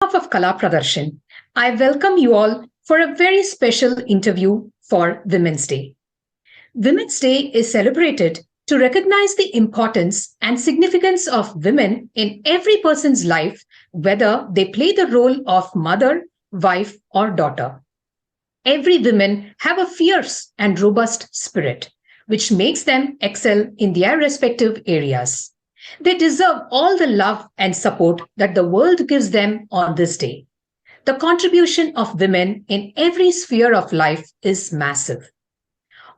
behalf of Kalapradharshan, I welcome you all for a very special interview for Women's Day. Women's Day is celebrated to recognize the importance and significance of women in every person's life, whether they play the role of mother, wife, or daughter. Every woman have a fierce and robust spirit, which makes them excel in their respective areas. They deserve all the love and support that the world gives them on this day. The contribution of women in every sphere of life is massive.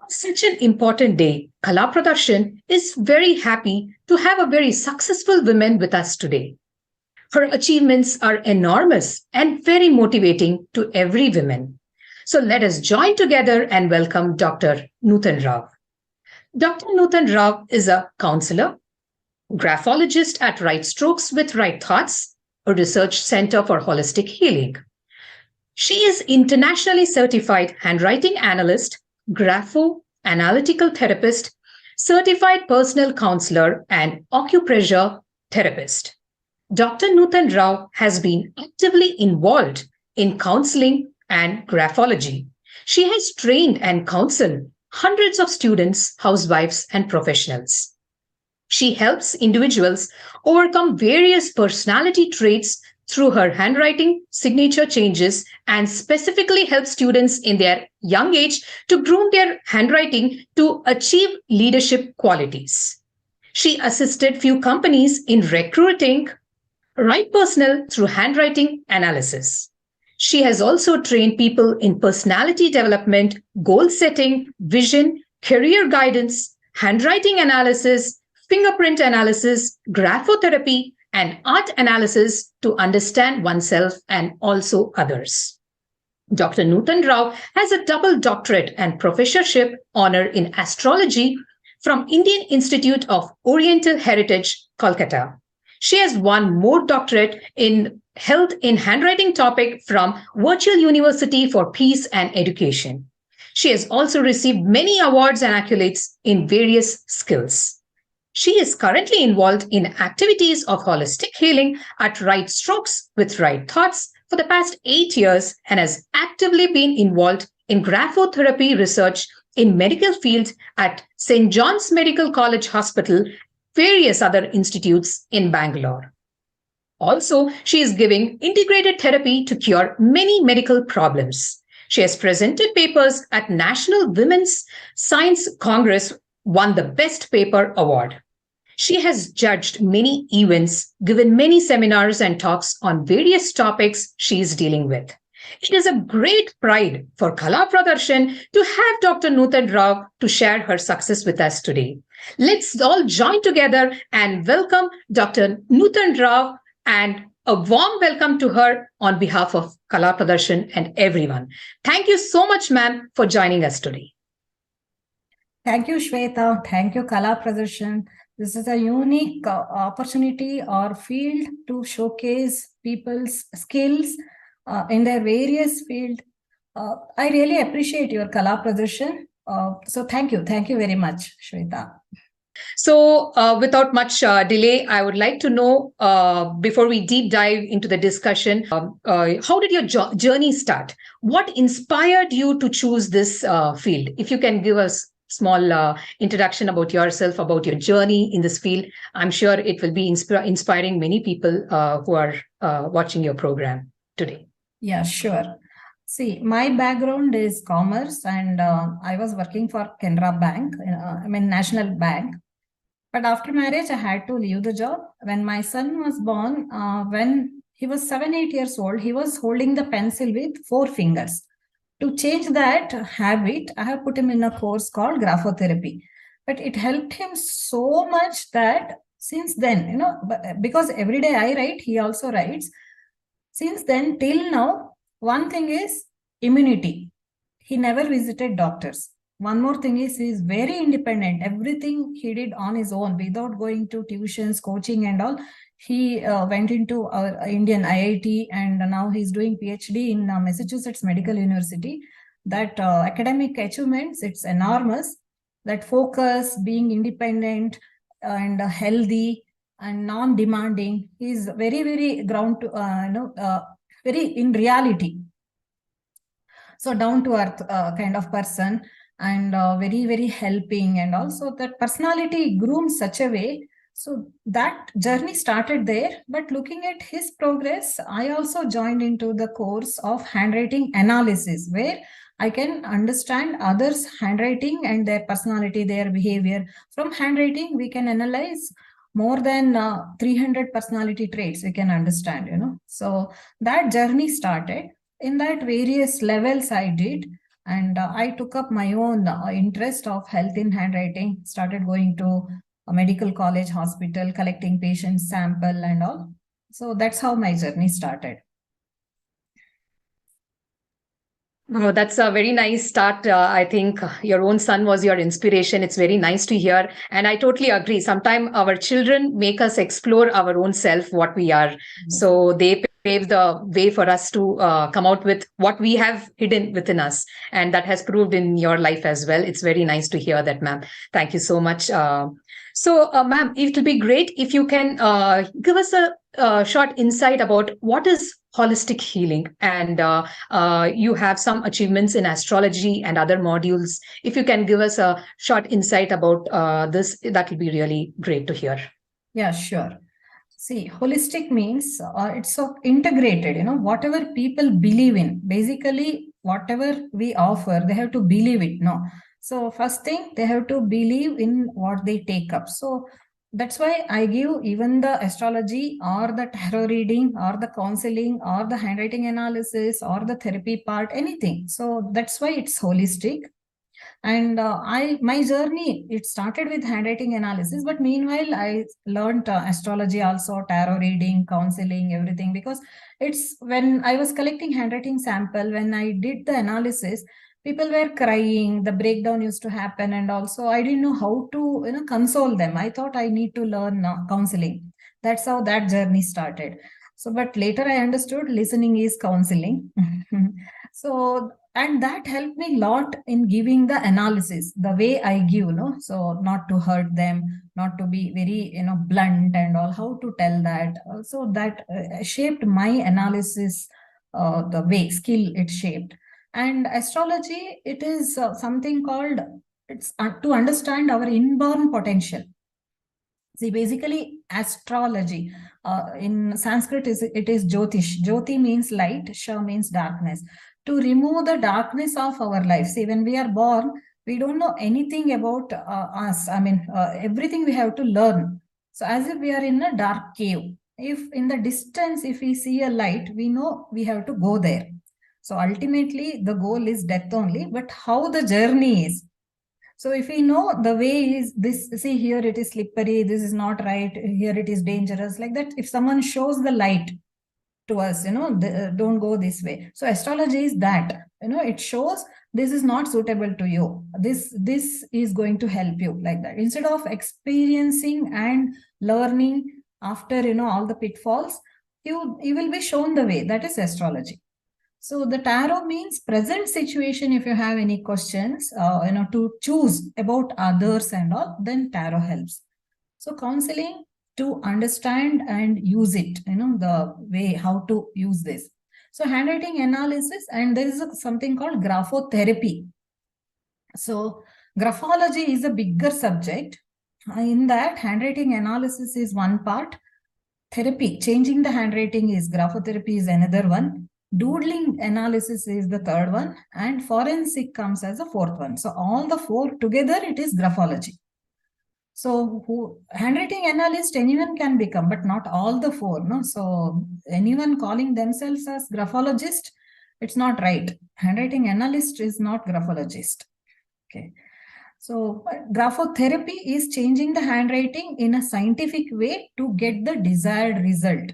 On such an important day, Kalapradharshan is very happy to have a very successful woman with us today. Her achievements are enormous and very motivating to every woman. So let us join together and welcome Dr. Noothan Rao. Dr. Noothan Rao is a counselor, graphologist at Right Strokes with Right Thoughts, a research center for holistic healing. She is internationally certified handwriting analyst, grapho-analytical therapist, certified personal counselor, and acupressure therapist. Dr. Noothan Rao has been actively involved in counseling and graphology. She has trained and counseled hundreds of students, housewives, and professionals. She helps individuals overcome various personality traits through her handwriting signature changes and specifically helps students in their young age to groom their handwriting to achieve leadership qualities. She assisted few companies in recruiting right personnel through handwriting analysis. She has also trained people in personality development, goal setting, vision, career guidance, handwriting analysis, fingerprint analysis, graphotherapy, and art analysis to understand oneself and also others. Dr. Noothan Rao has a double doctorate and professorship honor in astrology from Indian Institute of Oriental Heritage, Kolkata. She has one more doctorate in health in handwriting topic from Virtual University for Peace and Education. She has also received many awards and accolades in various skills. She is currently involved in activities of holistic healing at Right Strokes with Right Thoughts for the past 8 years and has actively been involved in graphotherapy research in medical field at St. John's Medical College Hospital, various other institutes in Bangalore. Also, she is giving integrated therapy to cure many medical problems. She has presented papers at National Women's Science Congress, won the Best Paper Award. She has judged many events, given many seminars and talks on various topics she is dealing with. It is a great pride for Kalapradharshan to have Dr. Noothan Rao to share her success with us today. Let's all join together and welcome Dr. Noothan Rao and a warm welcome to her on behalf of Kalapradharshan and everyone. Thank you so much, ma'am, for joining us today. Thank you, Shweta. Thank you, Kalapradharshan. This is a unique opportunity or field to showcase people's skills in their various fields. I really appreciate your Kalapradharshan. So thank you. Thank you very much, Shweta. So without much delay, I would like to know, before we deep dive into the discussion, how did your journey start? What inspired you to choose this field? If you can give us small introduction about yourself, about your journey in this field. I'm sure it will be inspiring many people who are watching your program today. Yeah, sure. See, my background is commerce and I was working for Canara Bank, National Bank. But after marriage, I had to leave the job. When my son was born, when he was 7-8 years old, he was holding the pencil with 4 fingers. To change that habit, I have put him in a course called graphotherapy. But it helped him so much that since then, because every day I write, he also writes. Since then till now, one thing is immunity. He never visited doctors. One more thing is he is very independent. Everything he did on his own without going to tuitions, coaching and all. He went into our Indian IIT and now he's doing PhD in Massachusetts Medical University. That academic achievements, it's enormous. That focus, being independent and healthy and non-demanding, he's very, very ground to, very in reality. So down to earth kind of person, and very, very helping, and also that personality groomed such a way. So that journey started there. But looking at his progress, I also joined into the course of handwriting analysis, where I can understand others' handwriting and their personality, their behavior. From handwriting, we can analyze more than 300 personality traits we can understand, So that journey started. In that various levels I did, and I took up my own interest of health in handwriting, started going to a medical college, hospital, collecting patient sample and all. So that's how my journey started. Oh, that's a very nice start. I think your own son was your inspiration. It's very nice to hear. And I totally agree. Sometimes our children make us explore our own self, what we are. So they pave the way for us to come out with what we have hidden within us. And that has proved in your life as well. It's very nice to hear that, ma'am. Thank you so much. Ma'am, it will be great if you can give us a short insight about what is holistic healing, and you have some achievements in astrology and other modules. If you can give us a short insight about this, that will be really great to hear. Yeah, sure. See, holistic means it's so integrated, whatever people believe in, basically, whatever we offer, they have to believe it. No. So, first thing, they have to believe in what they take up. So, that's why I give even the astrology or the tarot reading or the counseling or the handwriting analysis or the therapy part, anything. So, that's why it's holistic. And my journey, it started with handwriting analysis, but meanwhile I learned astrology also, tarot reading, counseling, everything, because it's when I was collecting handwriting sample, when I did the analysis, people were crying, the breakdown used to happen, and also I didn't know how to console them. I thought I need to learn counseling. That's how that journey started. So but later I understood listening is counseling. So and that helped me a lot in giving the analysis the way I give, so not to hurt them, not to be very blunt and all, how to tell that. So that shaped my analysis, the way skill it shaped. And astrology, it is something called, it's to understand our inborn potential. See, basically, astrology in Sanskrit it is Jyotish. Jyoti means light, Sha means darkness. To remove the darkness of our life. See, when we are born, we don't know anything about us. I mean, everything we have to learn. So, as if we are in a dark cave. If in the distance, if we see a light, we know we have to go there. So, ultimately, the goal is death only, but how the journey is. So if we know the way is this, see here it is slippery, this is not right, here it is dangerous, like that. If someone shows the light to us, don't go this way. So astrology is that, it shows this is not suitable to you. This is going to help you, like that. Instead of experiencing and learning after, all the pitfalls, you will be shown the way. That is astrology. So the tarot means present situation. If you have any questions, to choose about others and all, then tarot helps. So counseling, to understand and use it, the way how to use this. So handwriting analysis, and there is something called graphotherapy. So graphology is a bigger subject. In that, handwriting analysis is one part. Therapy, changing the handwriting, is graphotherapy is another one. Doodling analysis is the third one, and forensic comes as a fourth one. So all the four together, it is graphology. So handwriting analyst, anyone can become, but not all the four. No, so anyone calling themselves as graphologist, it's not right. Handwriting analyst is not graphologist. Okay. So graphotherapy is changing the handwriting in a scientific way to get the desired result.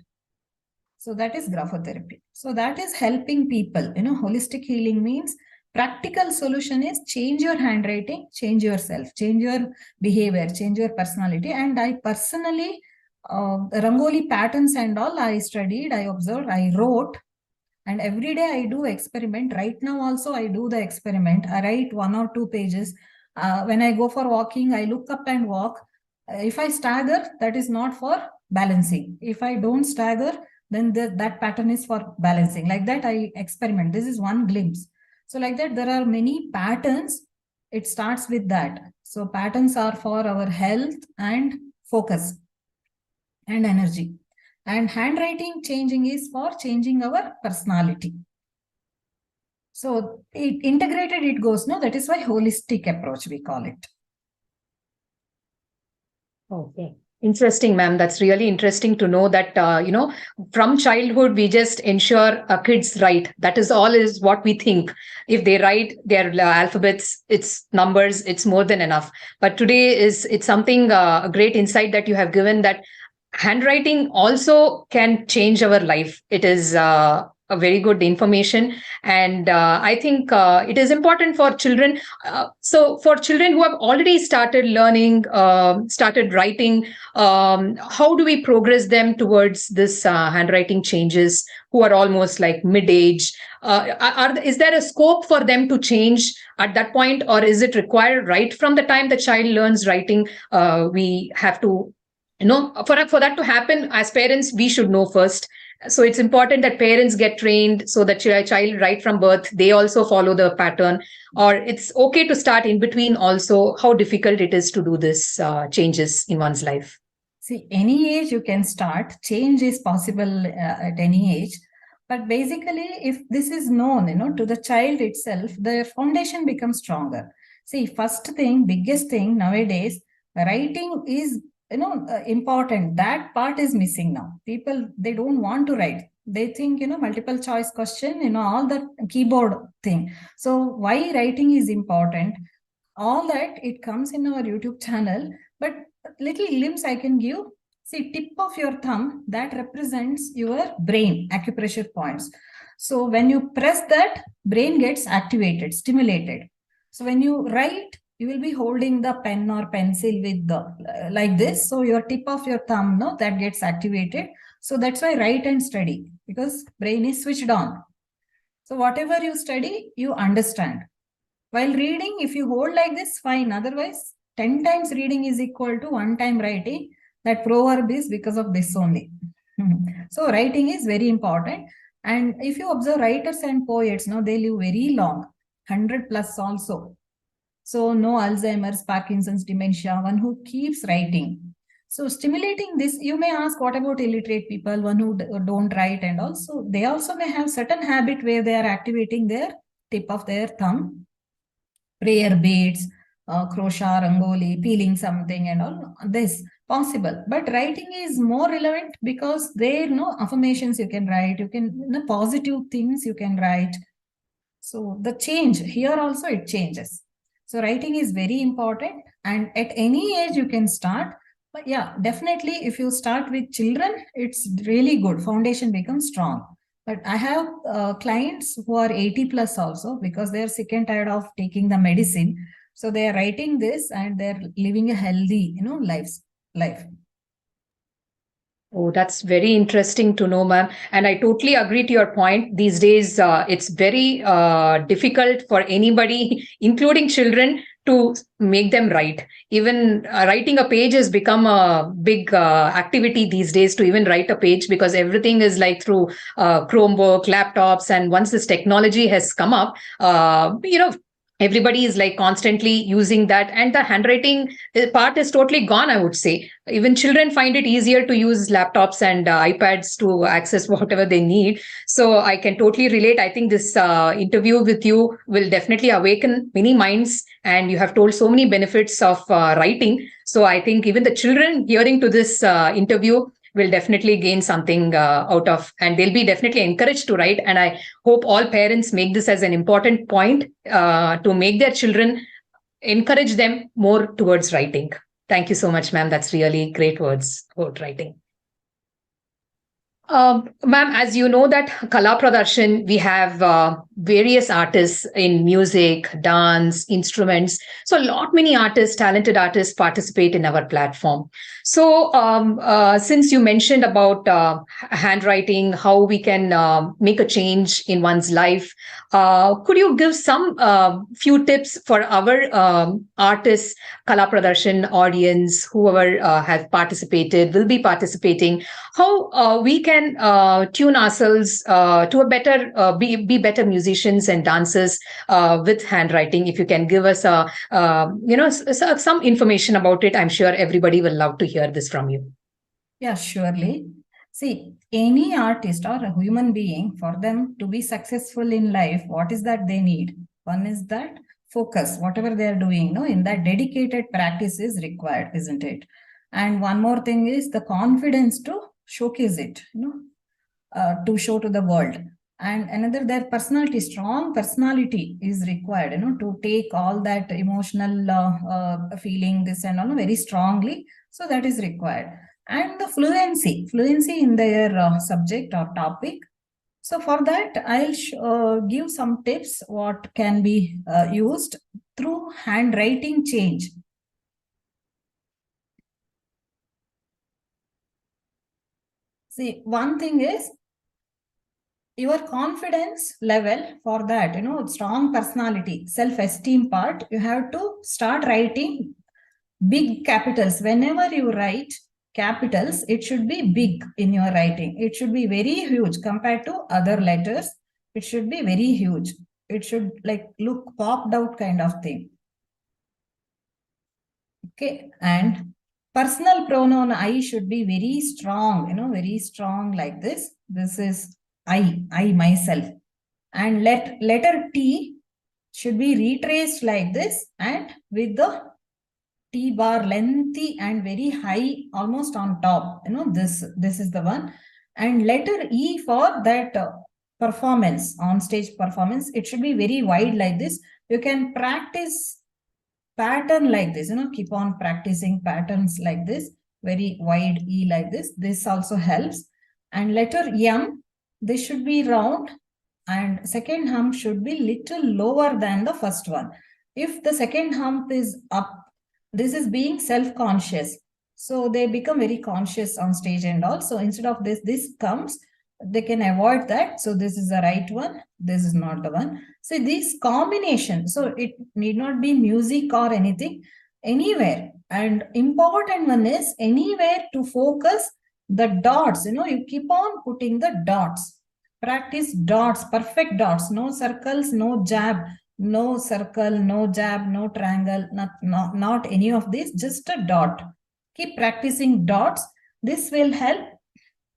So that is graphotherapy. So that is helping people. Holistic healing means practical solution is change your handwriting, change yourself, change your behavior, change your personality. And I personally, Rangoli patterns and all, I studied, I observed, I wrote. And every day I do experiment. Right now also I do the experiment. I write 1 or 2 pages. When I go for walking, I look up and walk. If I stagger, that is not for balancing. If I don't stagger, then that pattern is for balancing. Like that, I experiment. This is one glimpse. So like that, there are many patterns. It starts with that. So patterns are for our health and focus and energy. And handwriting changing is for changing our personality. So it integrated, it goes, no, that is why holistic approach we call it. Okay. Interesting, ma'am. That's really interesting to know that, from childhood, we just ensure kids write. That is all is what we think. If they write their alphabets, it's numbers, it's more than enough. But today it's something, a great insight that you have given, that handwriting also can change our life. It is a very good information. And I think it is important for children. So for children who have already started learning, started writing, how do we progress them towards this handwriting changes, who are almost like mid-age? Is there a scope for them to change at that point, or is it required right from the time the child learns writing? We have to, for that to happen, as parents, we should know first. So it's important that parents get trained, so that child right from birth, they also follow the pattern. Or it's okay to start in between also. How difficult it is to do this changes in one's life? See, any age you can start. Change is possible at any age. But basically, if this is known, to the child itself, the foundation becomes stronger. See, first thing, biggest thing nowadays, writing is important. That part is missing now. People, they don't want to write. They think, multiple choice question, all the keyboard thing. So why writing is important? All that, it comes in our YouTube channel. But little glimpse I can give. See, tip of your thumb, that represents your brain, acupressure points. So when you press that, brain gets activated, stimulated. So when you write, you will be holding the pen or pencil with the like this. So your tip of your thumb, that gets activated. So that's why write and study, because brain is switched on. So whatever you study, you understand. While reading, if you hold like this, fine. Otherwise, 10 times reading is equal to 1 time writing. That proverb is because of this only. So writing is very important. And if you observe writers and poets, they live very long, 100 plus also. So no Alzheimer's, Parkinson's, dementia, one who keeps writing. So stimulating this, you may ask, what about illiterate people, one who don't write, and also they also may have certain habit where they are activating their tip of their thumb, prayer beads, crochet, rangoli, peeling something, and all this possible. But writing is more relevant because there affirmations you can write, you can positive things you can write. So the change here also, it changes. So writing is very important, and at any age you can start. But yeah, definitely if you start with children, it's really good. Foundation becomes strong. But I have clients who are 80 plus also, because they're sick and tired of taking the medicine. So they are writing this and they're living a healthy, life. Oh, that's very interesting to know, ma'am. And I totally agree to your point. These days, it's very difficult for anybody, including children, to make them write. Even writing a page has become a big activity these days, to even write a page, because everything is like through Chromebook, laptops. And once this technology has come up, everybody is like constantly using that, and the handwriting part is totally gone, I would say. Even children find it easier to use laptops and iPads to access whatever they need. So I can totally relate. I think this interview with you will definitely awaken many minds, and you have told so many benefits of writing. So I think even the children hearing to this interview will definitely gain something out of, and they'll be definitely encouraged to write. And I hope all parents make this as an important point to make their children, encourage them more towards writing. Thank you so much, ma'am. That's really great words about writing. Ma'am, as you know that Kalapradharshan, we have various artists in music, dance, instruments. So a lot many artists, talented artists participate in our platform. So since you mentioned about handwriting, how we can make a change in one's life, could you give some few tips for our artists, Kalapradharshan audience, whoever have participated, will be participating, how we can can tune ourselves to a better, be better musicians and dancers with handwriting. If you can give us some information about it, I'm sure everybody will love to hear this from you. Yeah, surely. See, any artist or a human being, for them to be successful in life, what is that they need? One is that focus, whatever they are doing, no, in that dedicated practice is required, isn't it? And one more thing is the confidence to showcase it, to show to the world. And another, their personality, strong personality is required, to take all that emotional feeling, this and all very strongly. So that is required. And the fluency in their subject or topic. So for that, I'll give some tips what can be used through handwriting change. See, one thing is your confidence level for that, strong personality, self-esteem part, you have to start writing big capitals. Whenever you write capitals, it should be big in your writing. It should be very huge compared to other letters. It should be very huge. It should like look popped out kind of thing. Okay. And personal pronoun I should be very strong, very strong like this. This is I myself. And letter T should be retraced like this and with the T bar lengthy and very high, almost on top. This is the one. And letter E for that performance, on stage performance, it should be very wide like this. You can practice pattern like this, keep on practicing patterns like this, very wide E like this. This also helps. And letter M, this should be round and second hump should be little lower than the first one. If the second hump is up, this is being self-conscious. So they become very conscious on stage and all. So instead of this comes, they can avoid that. So this is the right one. This is not the one. So this combination, so it need not be music or anything, anywhere. And important one is anywhere to focus the dots. You keep on putting the dots. Practice dots, perfect dots, no circles, no jab, no circle, no jab, no triangle, not any of this, just a dot. Keep practicing dots. This will help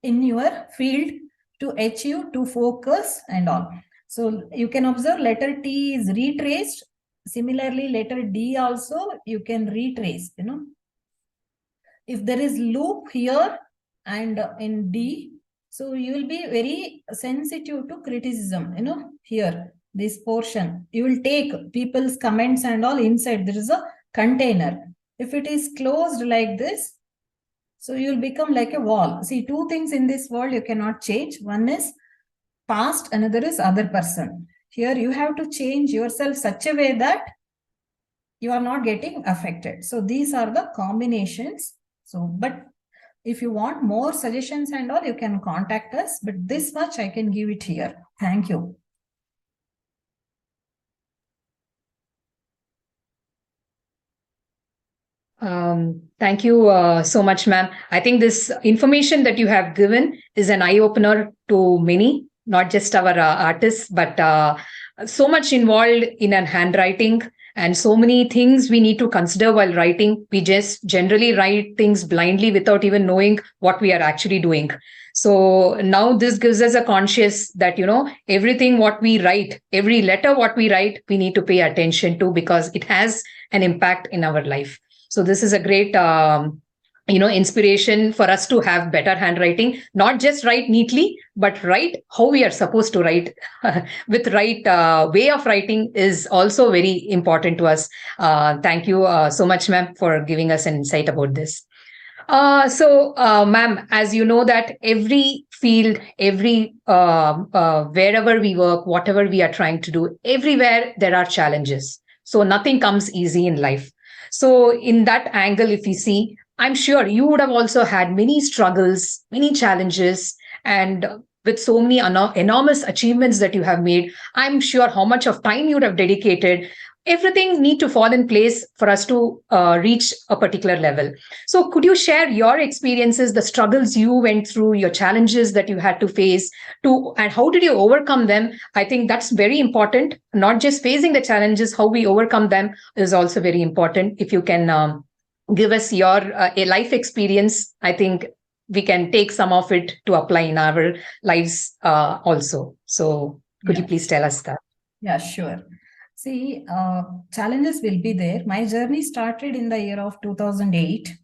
in your field to achieve, to focus and all. So you can observe letter T is retraced. Similarly, letter D also you can retrace, If there is loop here and in D, so you will be very sensitive to criticism, here, this portion. You will take people's comments and all inside. There is a container. If it is closed like this, so you will become like a wall. See, two things in this world you cannot change. One is past, another is other person. Here you have to change yourself such a way that you are not getting affected. So these are the combinations. So, but if you want more suggestions and all, you can contact us. But this much I can give it here. Thank you. Thank you so much, ma'am. I think this information that you have given is an eye-opener to many, not just our artists, but so much involved in an handwriting and so many things we need to consider while writing. We just generally write things blindly without even knowing what we are actually doing. So now this gives us a conscious that, everything what we write, every letter what we write, we need to pay attention to because it has an impact in our life. So this is a great, inspiration for us to have better handwriting, not just write neatly, but write how we are supposed to write with right way of writing is also very important to us. Thank you so much, ma'am, for giving us an insight about this. Ma'am, as you know that every field, every wherever we work, whatever we are trying to do, everywhere there are challenges. So nothing comes easy in life. So in that angle, if you see, I'm sure you would have also had many struggles, many challenges, and with so many enormous achievements that you have made, I'm sure how much of time you would have dedicated. everything need to fall in place for us to reach a particular level. So could you share your experiences, the struggles you went through, your challenges that you had to face, to and how did you overcome them? I think that's very important. Not just facing the challenges, how we overcome them is also very important. If you can give us your a life experience, I think we can take some of it to apply in our lives also. So could you Yeah, please tell us that? yeah, sure. See, challenges will be there. My journey started in the year of 2008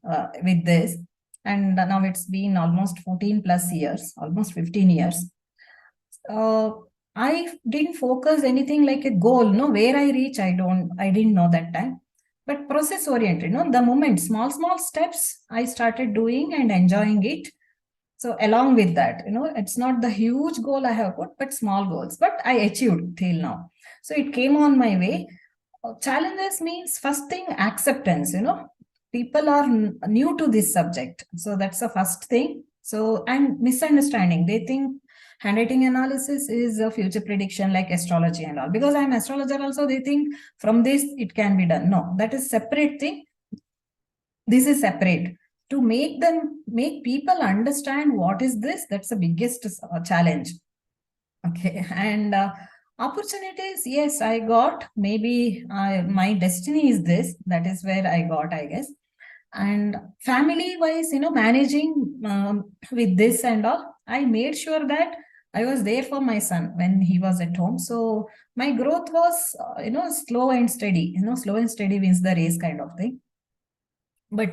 with this, and now it's been almost 14 plus years, almost 15 years. Uh, I didn't focus anything like a goal, no, where I reach, I didn't know that time. But process oriented, the moment, small steps I started doing and enjoying it. So along with that, it's not the huge goal I have put, but small goals, but I achieved till now. So it came on my way. Challenges means first thing, acceptance, people are new to this subject. So that's the first thing. So, and misunderstanding, they think handwriting analysis is a future prediction like astrology and all. Because I'm astrologer also, they think from this it can be done. No, that is separate thing. This is separate. To make people understand what is this, that's the biggest challenge. Okay. And opportunities, yes, I got. Maybe my destiny is this. That is where I got, I guess. And family wise, managing with this and all, I made sure that I was there for my son when he was at home. So my growth was, slow and steady. Slow and steady wins the race kind of thing. But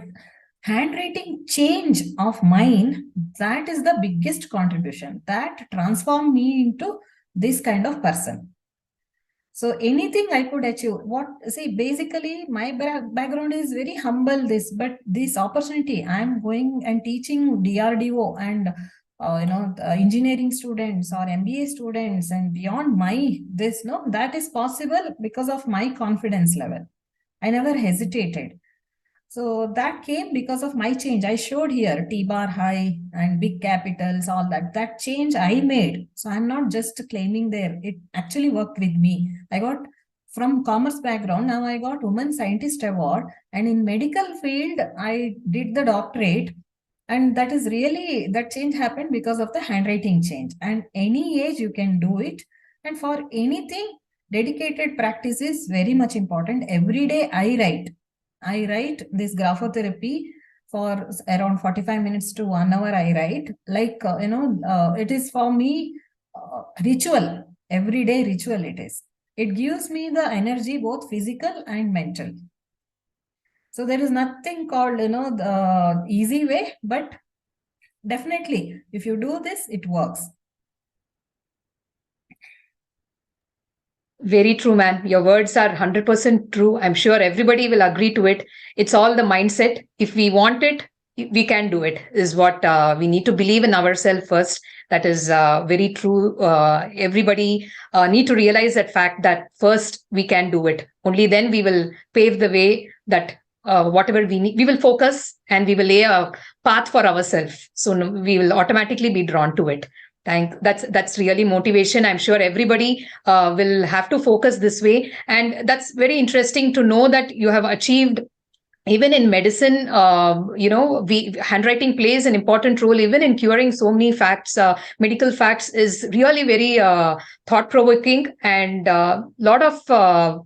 handwriting change of mine, that is the biggest contribution that transformed me into this kind of person. So anything I could achieve, basically my background is very humble, but this opportunity, I'm going and teaching DRDO and engineering students or MBA students and beyond that is possible because of my confidence level. I never hesitated. So that came because of my change. I showed here T-bar high and big capitals, all that. That change I made. So I'm not just claiming there. It actually worked with me. I got from commerce background. Now I got Women Scientist Award. And in medical field, I did the doctorate. And that is really, that change happened because of the handwriting change. And any age you can do it. And for anything, dedicated practice is very much important. Every day I write. I write this graphotherapy for around 45 minutes to 1 hour. I write it is for me ritual, everyday ritual it is. It gives me the energy, both physical and mental. So there is nothing called, the easy way, but definitely if you do this, it works. Very true, man. Your words are 100% true. I'm sure everybody will agree to it. It's all the mindset. If we want it, we can do it, is what we need to believe in ourselves first. That is very true. Everybody need to realize that fact that first we can do it. Only then we will pave the way that whatever we need, we will focus and we will lay a path for ourselves. So we will automatically be drawn to it. That's really motivation. I'm sure everybody will have to focus this way, and that's very interesting to know that you have achieved. Even in medicine, handwriting plays an important role even in curing so many facts. Medical facts is really very thought provoking, and a lot of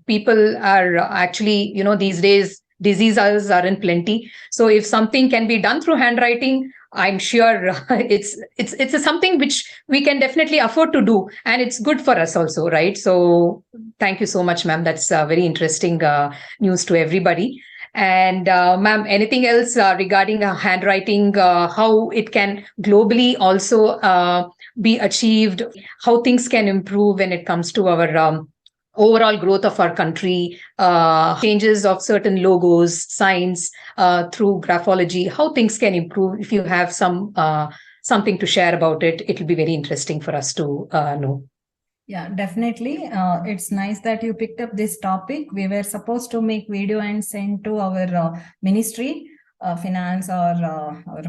people are actually, these days diseases are in plenty. So if something can be done through handwriting, I'm sure it's something which we can definitely afford to do, and it's good for us also, right? So thank you so much, ma'am. That's very interesting news to everybody. And ma'am, anything else regarding handwriting, how it can globally also be achieved, how things can improve when it comes to our overall growth of our country, changes of certain logos, signs through graphology, how things can improve? If you have something to share about it, it will be very interesting for us to know. Yeah, definitely. It's nice that you picked up this topic. We were supposed to make video and send to our ministry, finance or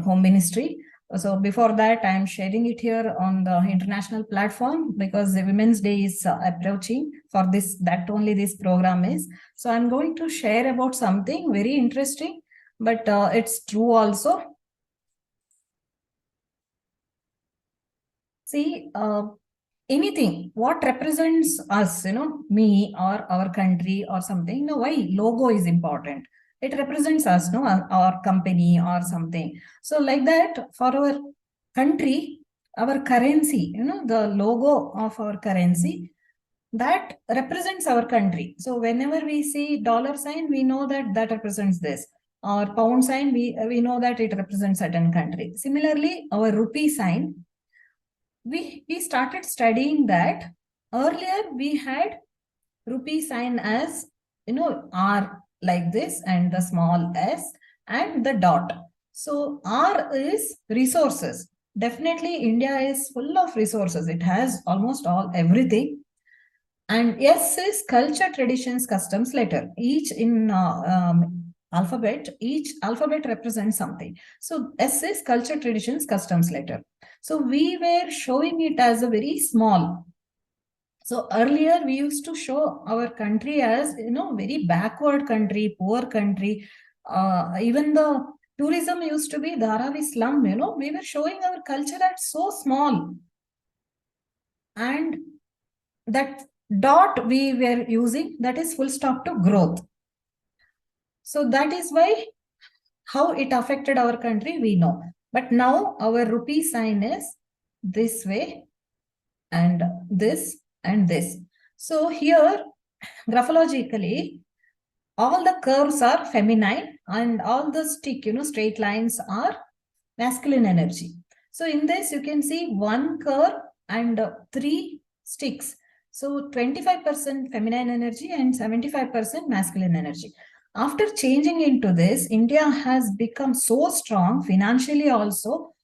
home ministry. So before that, I'm sharing it here on the international platform because the Women's Day is approaching for this, that only this program is. So I'm going to share about something very interesting, but it's true also. See, anything what represents us, me or our country or something. Why logo is important? It represents us, our company or something. So like that, for our country, our currency, the logo of our currency, that represents our country. So whenever we see dollar sign, we know that that represents this. Or pound sign, we know that it represents certain country. Similarly, our rupee sign, we started studying that. Earlier we had rupee sign as R like this and the small s and the dot. So R is resources. Definitely India is full of resources. It has almost everything. And S is culture, traditions, customs, letter. Each in each alphabet represents something. So S is culture, traditions, customs, letter. So we were showing it as a very small. So earlier we used to show our country as, very backward country, poor country. Even the tourism used to be Dharavi slum, we were showing our culture as so small. And that dot we were using, that is full stop to growth. So that is why how it affected our country, we know. But now our rupee sign is this way and this and this. So here, graphologically, all the curves are feminine and all the straight lines are masculine energy. So in this, you can see one curve and 3 sticks. So 25% feminine energy and 75% masculine energy. After changing into this, India has become so strong financially also,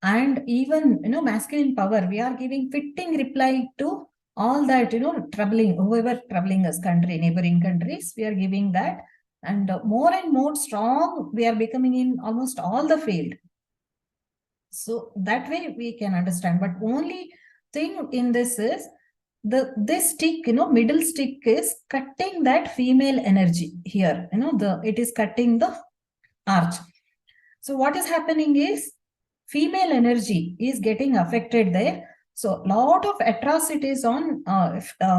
and even masculine power. We are giving fitting reply to all that troubling, whoever troubling us, country, neighboring countries. We are giving that, and more strong we are becoming in almost all the field. So that way we can understand. But only thing in this is this stick, middle stick is cutting that female energy here. It is cutting the arch. So what is happening is female energy is getting affected there. So lot of atrocities on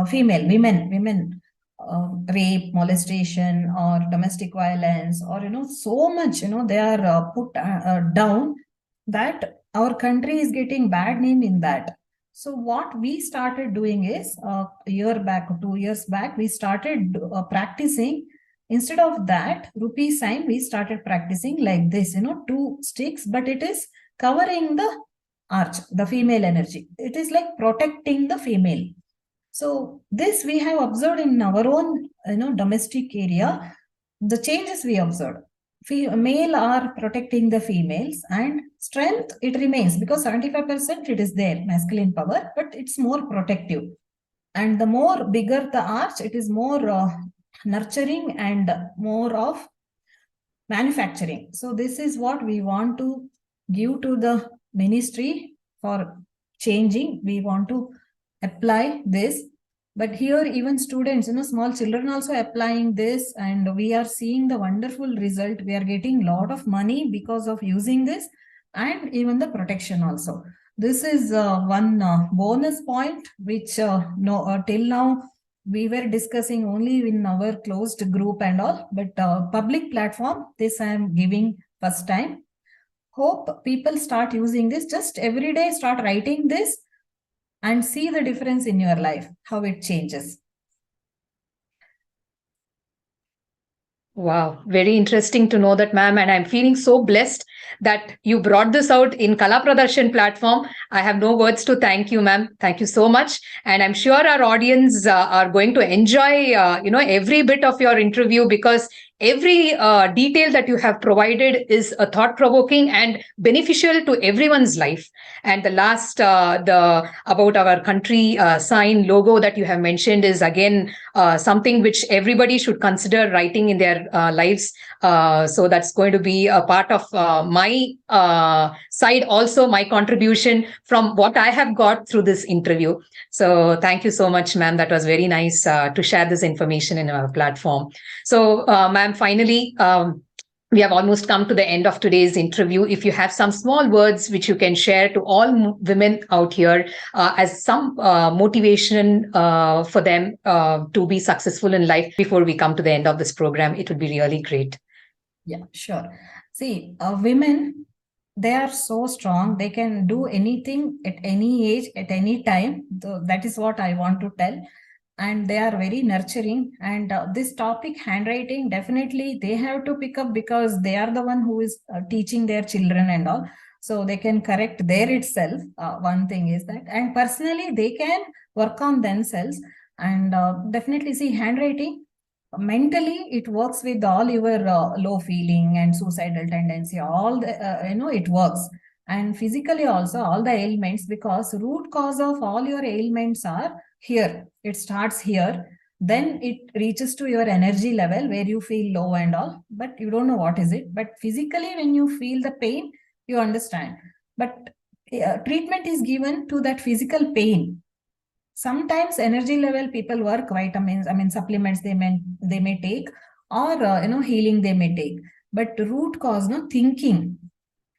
female women, rape, molestation, or domestic violence, or so much they are put down, that our country is getting bad name in that. So what we started doing is a year back, 2 years back, we started practicing. Instead of that rupee sign, we started practicing like this, 2 sticks, but it is covering the arch, the female energy. It is like protecting the female. So this we have observed in our own, domestic area, the changes we observed. Male are protecting the females, and strength it remains because 75% it is there, masculine power, but it's more protective. And the more bigger the arch, it is more nurturing and more of manufacturing. So this is what we want to give to the ministry for changing. We want to apply this. But here even students, small children also applying this, and we are seeing the wonderful result. We are getting a lot of money because of using this, and even the protection also. This is one bonus point which till now we were discussing only in our closed group and all, but public platform, this I am giving first time. Hope people start using this. Just every day start writing this and see the difference in your life, how it changes. Wow, very interesting to know that, ma'am. And I'm feeling so blessed that you brought this out in Kalapradharshan platform. I have no words to thank you, ma'am. Thank you so much. And I'm sure our audience are going to enjoy, every bit of your interview, because every detail that you have provided is thought-provoking and beneficial to everyone's life. And the last, the about our country sign logo that you have mentioned is again something which everybody should consider writing in their lives. So that's going to be a part of my side, also my contribution from what I have got through this interview. So thank you so much, ma'am. That was very nice to share this information in our platform. So, ma'am, finally, we have almost come to the end of today's interview. If you have some small words which you can share to all women out here as some motivation for them to be successful in life before we come to the end of this program, it would be really great. Yeah, sure. See, women, they are so strong. They can do anything at any age, at any time. That is what I want to tell. And they are very nurturing. And this topic, handwriting, definitely they have to pick up because they are the one who is teaching their children and all. So they can correct there itself. One thing is that. And personally, they can work on themselves. And definitely see handwriting. Mentally, it works with all your low feeling and suicidal tendency, all the, it works. And physically also all the ailments, because root cause of all your ailments are here. It starts here, then it reaches to your energy level where you feel low and all, but you don't know what is it. But physically, when you feel the pain, you understand. But treatment is given to that physical pain. Sometimes energy level people work, vitamins, supplements they may take, or healing they may take. But root cause, no thinking,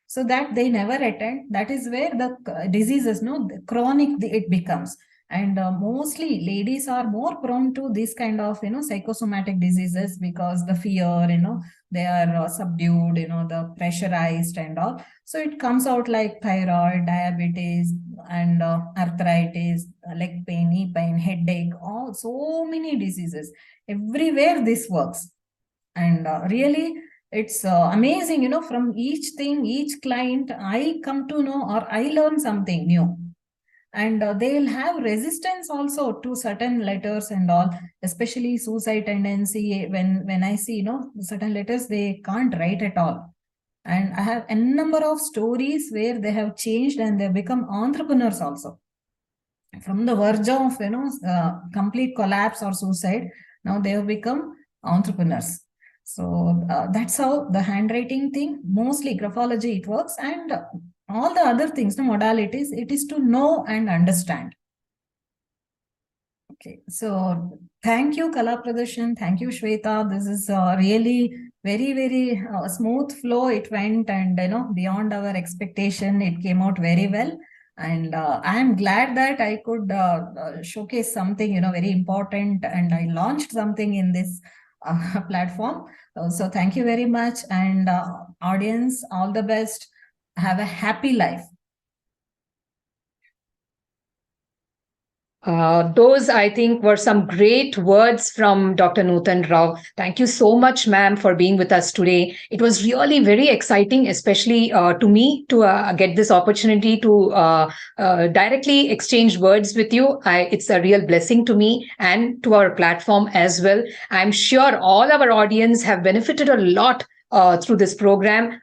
so that they never attend. That is where the diseases, the chronic it becomes. And mostly ladies are more prone to this kind of psychosomatic diseases, because the fear, they are subdued, the pressurized and all. So it comes out like thyroid, diabetes, and arthritis, leg pain, knee pain, headache, all so many diseases. Everywhere this works. And really, it's amazing, from each thing, each client, I come to know or I learn something new. And they'll have resistance also to certain letters and all, especially suicide tendency. When I see, certain letters, they can't write at all. And I have a number of stories where they have changed and they become entrepreneurs also. From the verge of, complete collapse or suicide, now they have become entrepreneurs. So that's how the handwriting thing, mostly graphology, it works. And all the other things, the modalities, it is to know and understand. Okay, so thank you, Kalapradharshan. Thank you, Shweta. This is really very, very smooth flow. It went, and beyond our expectation, it came out very well. And I am glad that I could showcase something, very important, and I launched something in this platform. So thank you very much. And audience, all the best. Have a happy life. Those, I think, were some great words from Dr. Noothan Rao. Thank you so much, ma'am, for being with us today. It was really very exciting, especially to me, to get this opportunity to directly exchange words with you. It's a real blessing to me and to our platform as well. I'm sure all our audience have benefited a lot through this program,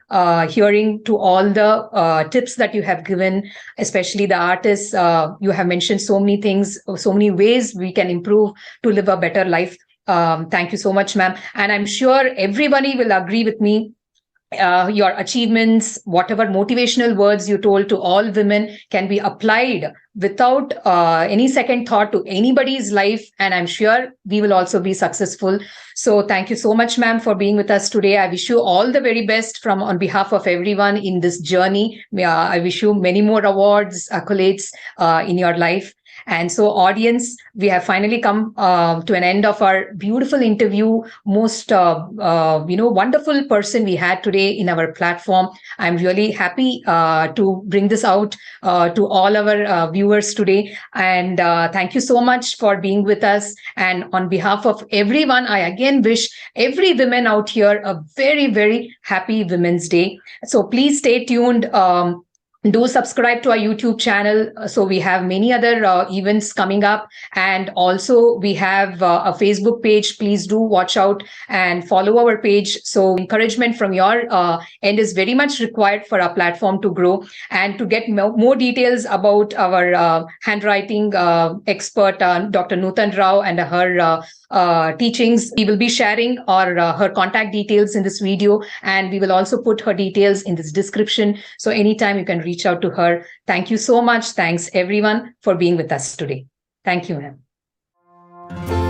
hearing to all the tips that you have given, especially the artists. You have mentioned so many things, so many ways we can improve to live a better life. Thank you so much, ma'am. And I'm sure everybody will agree with me. Your achievements, whatever motivational words you told to all women, can be applied without any second thought to anybody's life. And I'm sure we will also be successful. So thank you so much, ma'am, for being with us today. I wish you all the very best on behalf of everyone in this journey. I wish you many more awards, accolades in your life. And so, audience, we have finally come to an end of our beautiful interview. Most, wonderful person we had today in our platform. I'm really happy to bring this out to all our viewers today. And thank you so much for being with us. And on behalf of everyone, I again wish every woman out here a very, very happy Women's Day. So please stay tuned. Do subscribe to our YouTube channel. So we have many other events coming up, and also we have a Facebook page. Please do watch out and follow our page. So encouragement from your end is very much required for our platform to grow. And to get more details about our handwriting expert, Dr. Noothan Rao, and her teachings, we will be sharing her contact details in this video, and we will also put her details in this description. So anytime you can reach out to her. Thank you so much. Thanks everyone for being with us today. Thank you, ma'am.